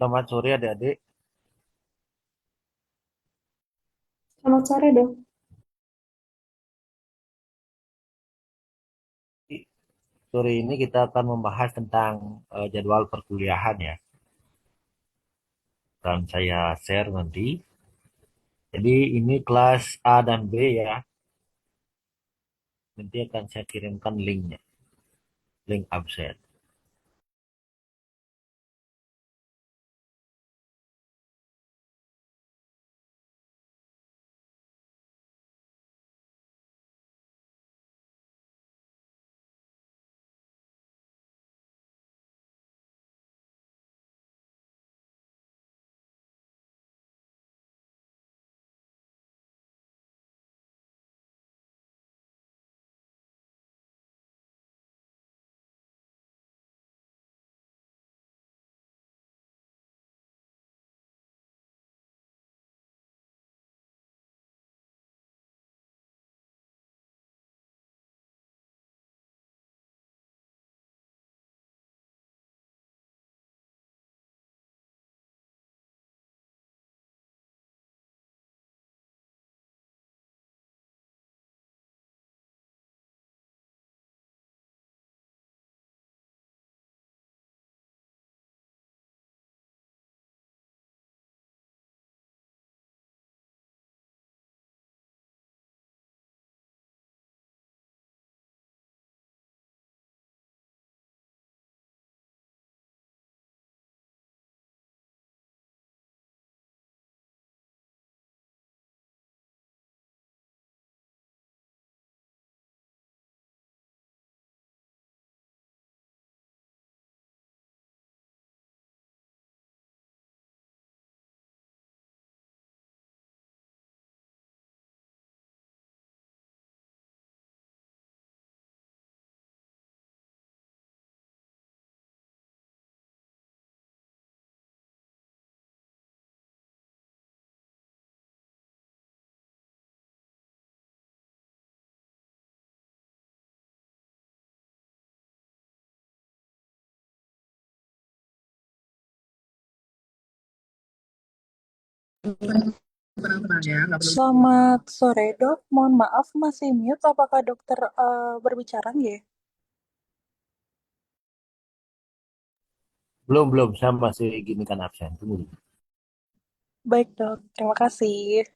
Selamat sore adik-adik. Selamat sore dok. Sore ini kita akan membahas tentang jadwal perkuliahan ya. Dan saya share nanti. Jadi ini kelas A dan B ya. Nanti akan saya kirimkan linknya, link absen. Selamat sore dok. Mohon maaf masih mute. Apakah dokter berbicara nggih? Belum, belum. Saya masih gini kan absen. Tunggu dulu. Baik dok. Terima kasih.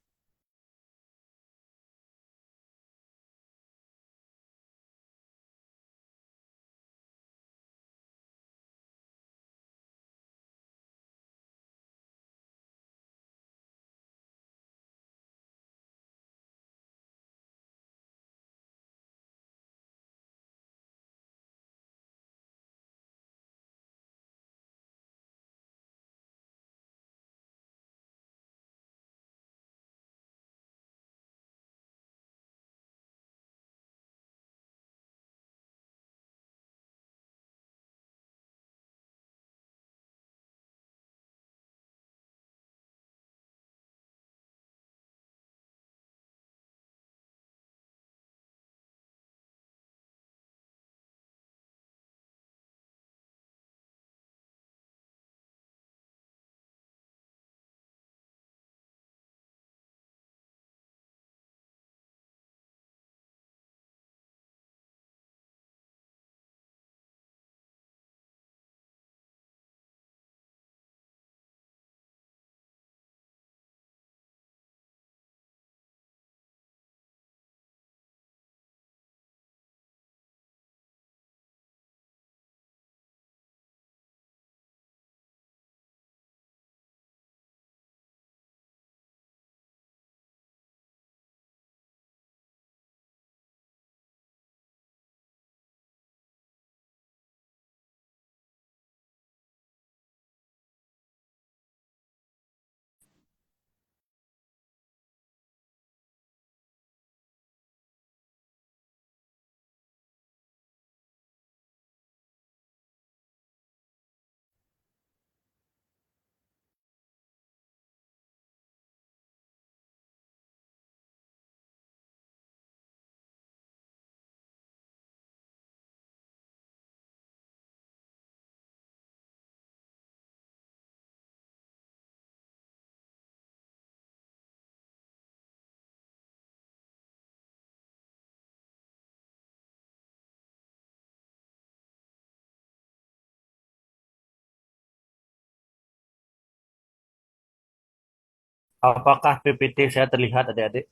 Apakah PPT saya terlihat adik-adik?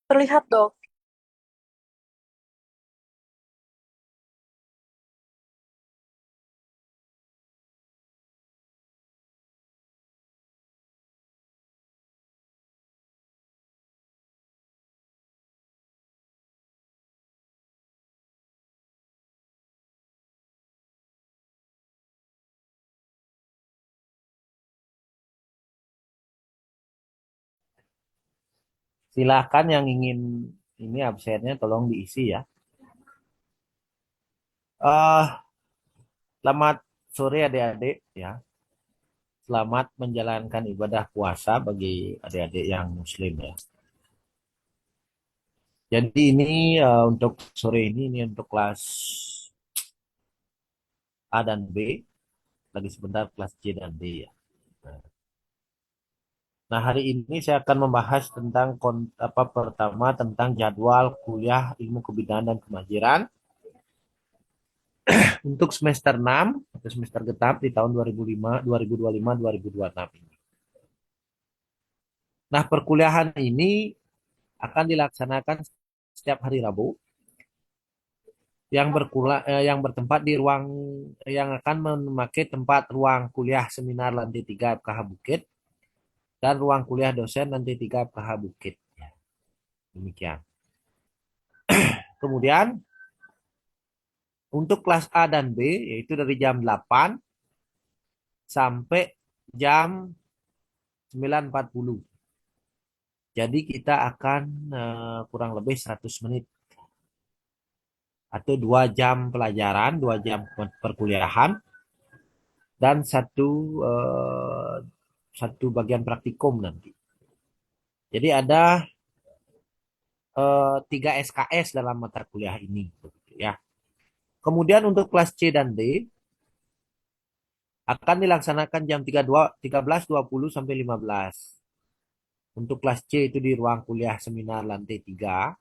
Terlihat, Dok. Silakan yang ingin ini absennya tolong diisi ya. eh Selamat sore adik-adik ya. Selamat menjalankan ibadah puasa bagi adik-adik yang muslim ya. Jadi ini untuk sore ini untuk kelas A dan B, lagi sebentar kelas C dan D ya. Nah, hari ini saya akan membahas tentang apa pertama tentang jadwal kuliah ilmu kebidanan dan kemahiran untuk semester 6 atau semester genap di tahun 2025 2025 2026 ini. Nah, perkuliahan ini akan dilaksanakan setiap hari Rabu yang bertempat di ruang yang akan memakai tempat ruang kuliah seminar lantai 3 FKH Bukit dan ruang kuliah dosen lantai 3 FKH Bukit. Demikian. Kemudian untuk kelas A dan B yaitu dari jam 8 sampai jam 9.40. Jadi kita akan kurang lebih 100 menit atau 2 jam pelajaran, 2 jam perkuliahan dan eh, satu bagian praktikum nanti. Jadi ada 3 SKS dalam mata kuliah ini, begitu ya. Kemudian untuk kelas C dan D akan dilaksanakan jam 13.20 sampai 15. Untuk kelas C itu di ruang kuliah seminar lantai 3,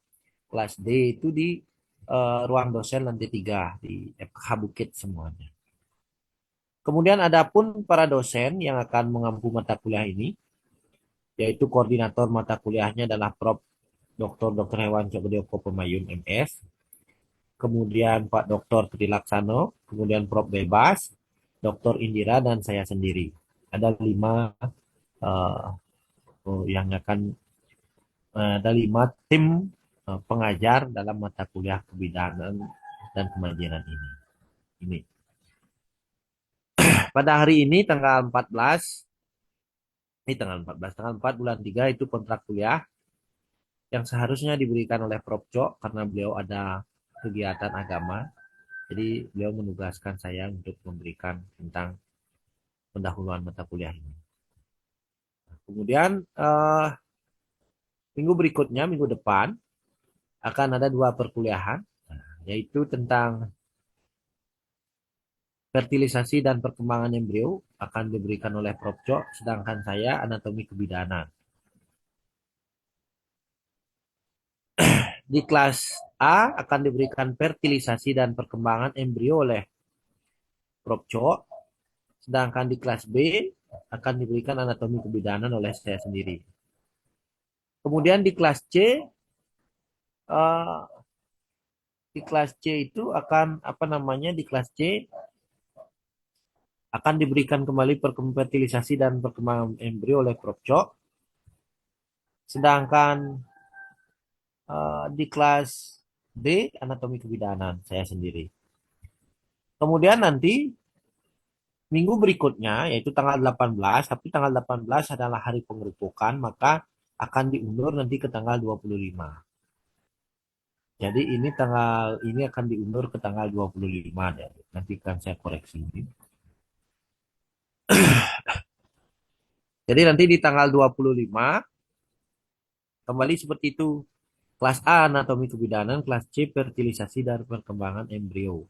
kelas D itu di ruang dosen lantai 3 di FKH Bukit semuanya. Kemudian ada pun para dosen yang akan mengampu mata kuliah ini, yaitu koordinator mata kuliahnya adalah Prof. Dr. Hewan Cokdeo Pemayun MS, kemudian Pak Dr. Trilaksano, kemudian Prof. Bebas, Dr. Indira, dan saya sendiri. Ada 5 eh, yang akan ada 5 tim pengajar dalam mata kuliah kebidanan dan kemajiran ini. Ini. Pada hari ini tanggal 14, tanggal 4 bulan 3 itu kontrak kuliah yang seharusnya diberikan oleh Prof. Cok karena beliau ada kegiatan agama. Jadi beliau menugaskan saya untuk memberikan tentang pendahuluan mata kuliah ini. Kemudian minggu berikutnya, minggu depan, akan ada 2 perkuliahan, yaitu tentang fertilisasi dan perkembangan embrio akan diberikan oleh Prof. Cok, sedangkan saya anatomi kebidanan. Di kelas A akan diberikan fertilisasi dan perkembangan embrio oleh Prof. Cok, sedangkan di kelas B akan diberikan anatomi kebidanan oleh saya sendiri. Kemudian eh, di kelas C itu akan apa namanya di kelas C akan diberikan kembali fertilisasi dan perkembangan embrio oleh Prof. Cok. Sedangkan di kelas D anatomi kebidanan saya sendiri. Kemudian nanti minggu berikutnya yaitu tanggal 18, tapi tanggal 18 adalah hari pengerupukan, maka akan diundur nanti ke tanggal 25. Jadi ini akan diundur ke tanggal 25 deh. Nanti akan saya koreksi. Jadi nanti di tanggal 25 kembali seperti itu. Kelas A anatomi kebidanan, kelas C fertilisasi dan perkembangan embrio.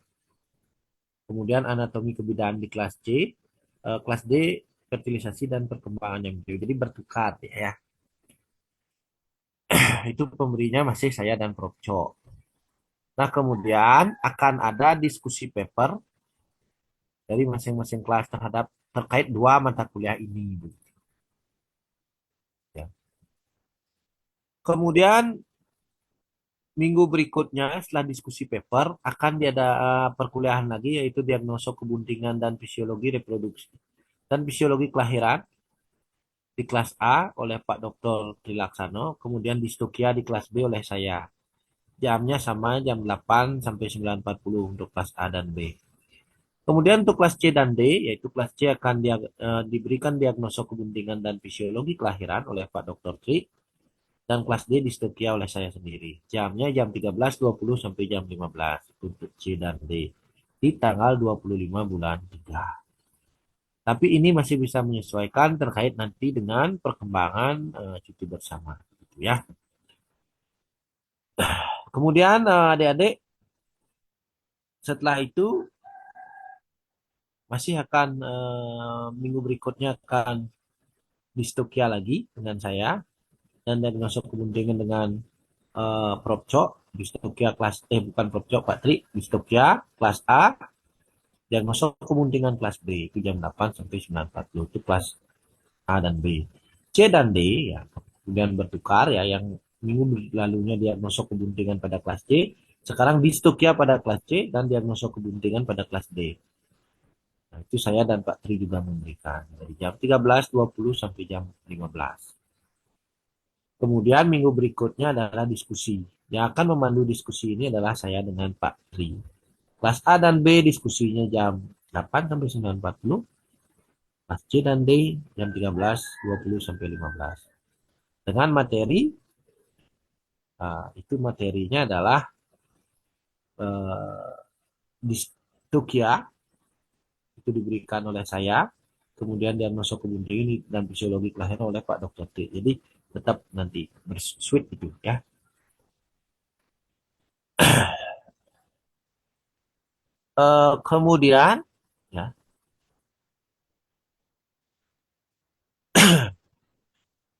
Kemudian anatomi kebidanan di kelas C, kelas D fertilisasi dan perkembangan embrio. Jadi bertukar ya. Itu pemberinya masih saya dan Prof. Cho. Nah, kemudian akan ada diskusi paper dari masing-masing kelas terkait dua mata kuliah ini. Ya. Kemudian minggu berikutnya setelah diskusi paper akan ada perkuliahan lagi yaitu diagnosa kebuntingan dan fisiologi reproduksi dan fisiologi kelahiran di kelas A oleh Pak Dr. Trilaksano, kemudian distokia di kelas B oleh saya. Jamnya sama jam 8 sampai 9.40 untuk kelas A dan B. Kemudian untuk kelas C dan D, yaitu kelas C akan diberikan diagnosa kebuntingan dan fisiologi kelahiran oleh Pak Dr. Tri, dan kelas D distokia oleh saya sendiri. Jamnya jam 13.20 sampai jam 15 untuk C dan D di tanggal 25 bulan 3. Tapi ini masih bisa menyesuaikan terkait nanti dengan perkembangan cuti bersama. Gitu ya. Kemudian adik-adik setelah itu masih akan minggu berikutnya akan distokia lagi dengan saya dan diagnosa kebuntingan dengan Prof. Cok, distokia kelas bukan Prof. Cok, Pak Tri, distokia kelas A, diagnosa kebuntingan kelas B itu jam 8 sampai 9.40 itu kelas A dan B. C dan D ya kemudian bertukar ya yang minggu lalunya diagnosa kebuntingan pada kelas C, sekarang distokia pada kelas C dan diagnosa kebuntingan pada kelas D. Nah, itu saya dan Pak Tri juga memberikan dari jam 13.20 sampai jam 15. Kemudian minggu berikutnya adalah diskusi. Yang akan memandu diskusi ini adalah saya dengan Pak Tri. Kelas A dan B diskusinya jam 8 sampai 9.40. Kelas C dan D jam 13.20 sampai 15. Dengan materi, itu materinya adalah distokia, itu diberikan oleh saya. Kemudian diagnosa kebuntingan dan fisiologi kelahiran oleh Pak Dr. T. Jadi tetap nanti bersuit itu ya. Kemudian ya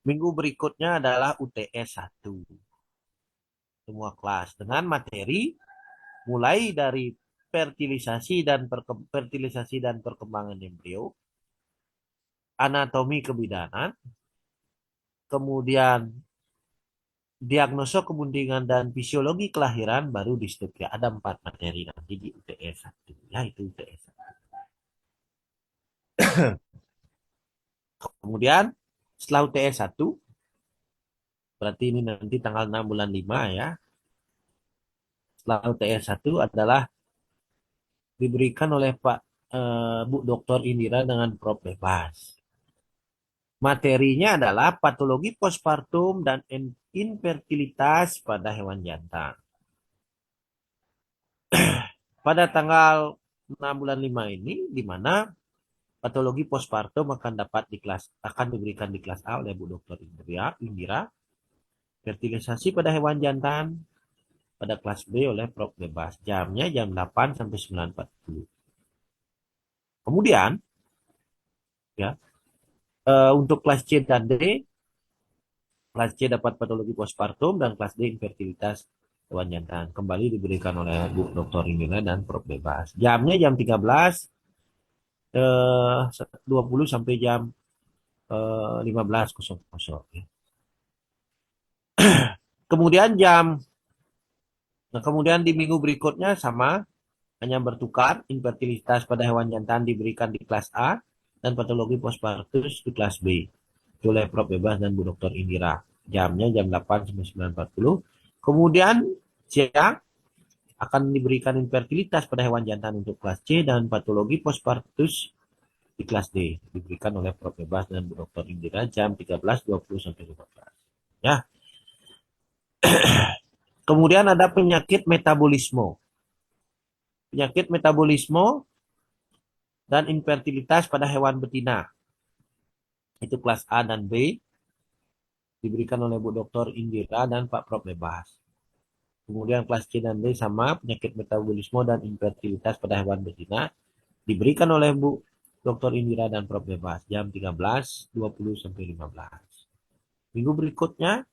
minggu berikutnya adalah UTS 1 semua kelas dengan materi mulai dari fertilisasi dan perkembangan embrio, anatomi kebidanan, kemudian diagnosa kebuntingan dan fisiologi kelahiran baru distokia. Ada 4 materi nanti di UTS 1 ya itu UTS 1. Kemudian setelah UTS 1 berarti ini nanti tanggal 6 bulan 5 ya. Setelah UTS 1 adalah diberikan oleh Pak Bu Dr. Indira dengan Prof. Bebas. Materinya adalah patologi postpartum dan infertilitas pada hewan jantan. Pada tanggal 6 bulan 5 ini, di mana patologi postpartum akan diberikan di kelas A oleh Bu Dr. Indira. Fertilisasi pada hewan jantan pada kelas B oleh Prof. Bebas. Jamnya jam 8 sampai 9.40. Kemudian, ya, untuk kelas C dan D, kelas C dapat patologi postpartum dan kelas D infertilitas hewan jantan. Kembali diberikan oleh Bu Dr. Indira dan Prof. Bebas. Jamnya jam 13.20 sampai jam 15.00. Ya. Kemudian di minggu berikutnya sama, hanya bertukar, infertilitas pada hewan jantan diberikan di kelas A dan patologi postpartum di kelas B. Oleh Prof. Bebas dan Bu Dr. Indira. Jamnya jam 8 sampai 9.40. Kemudian siang akan diberikan infertilitas pada hewan jantan untuk kelas C dan patologi postpartum di kelas D. Diberikan oleh Prof. Bebas dan Bu Dr. Indira jam 13.20 sampai 15. Ya. Kemudian ada penyakit metabolisme. Penyakit metabolisme dan infertilitas pada hewan betina. Itu kelas A dan B. Diberikan oleh Bu Dr. Indira dan Pak Prof. Bebas. Kemudian kelas C dan D sama penyakit metabolisme dan infertilitas pada hewan betina. Diberikan oleh Bu Dr. Indira dan Prof. Bebas. Jam 13.20 sampai 15. Minggu berikutnya,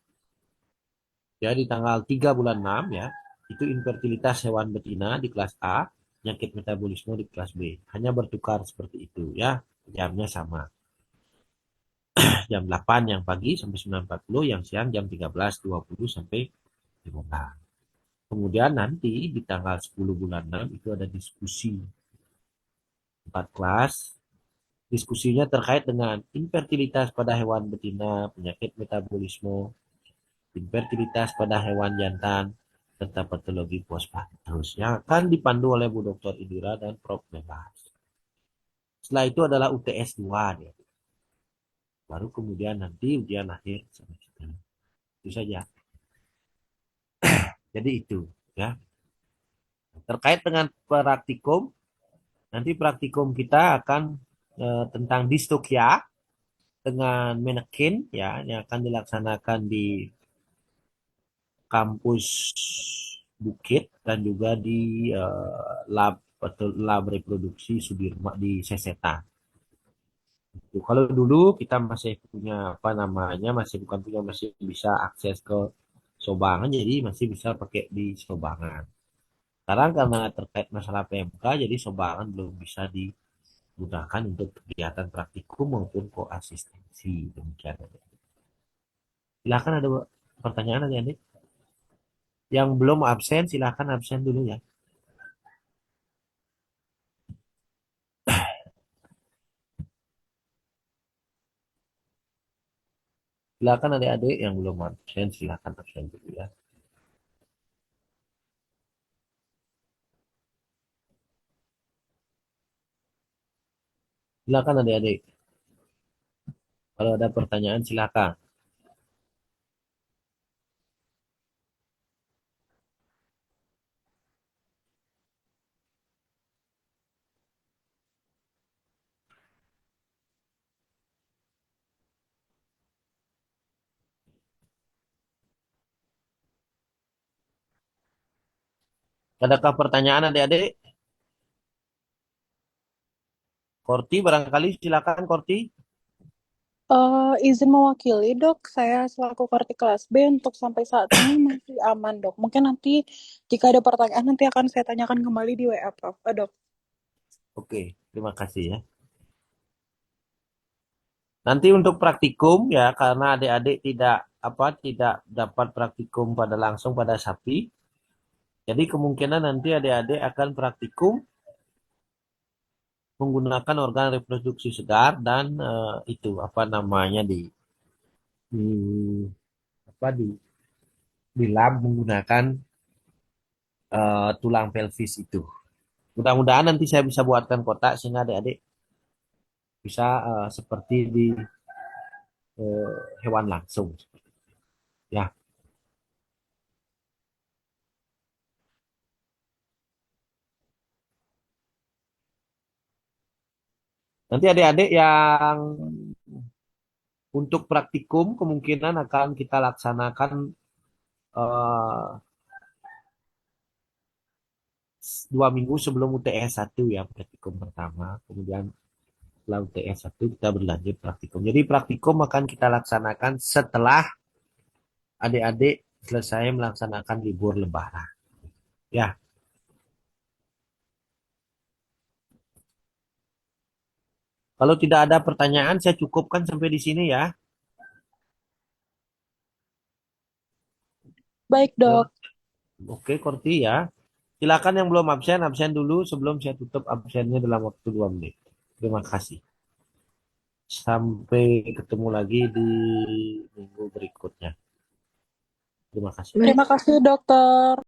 ya di tanggal 3 bulan 6 ya, itu infertilitas hewan betina di kelas A, penyakit metabolisme di kelas B. Hanya bertukar seperti itu ya. jamnya sama. Jam 8 yang pagi sampai 9.40, yang siang jam 13.20 sampai 15. Kemudian nanti di tanggal 10 bulan 6 itu ada diskusi 4 kelas. Diskusinya terkait dengan infertilitas pada hewan betina, penyakit metabolisme, infertilitas pada hewan jantan, serta patologi postpartum yang akan dipandu oleh Bu Dr. Indira dan Prof. Bebas. Setelah itu adalah UTS 2 dia. Baru kemudian nanti ujian akhir semester. Itu saja. Jadi itu ya. Terkait dengan praktikum, nanti praktikum kita akan tentang distokia dengan manekin ya yang akan dilaksanakan di kampus Bukit dan juga di lab atau lab reproduksi Sudirman di Sesetan. Kalau dulu kita masih punya apa namanya, masih bukan punya, masih bisa akses ke Sobangan, jadi masih bisa pakai di Sobangan. Sekarang karena terkait masalah PMK, jadi Sobangan belum bisa digunakan untuk kegiatan praktikum maupun koasistensi. Demikian. Silakan ada pertanyaan adik-adik. Yang belum absen, silakan absen dulu ya. Silakan adik-adik yang belum absen, silakan absen dulu ya. Silakan adik-adik. Kalau ada pertanyaan, silakan. Adakah pertanyaan adik-adik? Korti, barangkali silakan Korti. Izin mewakili dok, saya selaku Karti kelas B untuk sampai saat ini masih aman dok. Mungkin nanti jika ada pertanyaan nanti akan saya tanyakan kembali di WA Prof. Dok. Oke, terima kasih ya. Nanti untuk praktikum ya, karena adik-adik tidak dapat praktikum pada langsung pada sapi. Jadi kemungkinan nanti adik-adik akan praktikum menggunakan organ reproduksi segar dan itu apa namanya di apa di lab menggunakan tulang pelvis itu. Mudah-mudahan nanti saya bisa buatkan kotak sehingga adik-adik bisa seperti di hewan langsung. Ya, nanti adik-adik yang untuk praktikum kemungkinan akan kita laksanakan eh, 2 minggu sebelum UTS 1 ya, praktikum pertama. Kemudian setelah UTS 1 kita berlanjut praktikum. Jadi praktikum akan kita laksanakan setelah adik-adik selesai melaksanakan libur lebaran. Ya, kalau tidak ada pertanyaan saya cukupkan sampai di sini ya. Baik dok. Oke, Korti ya. Silakan yang belum absen, absen dulu sebelum saya tutup absennya dalam waktu 2 menit. Terima kasih. Sampai ketemu lagi di minggu berikutnya. Terima kasih. Terima kasih dokter.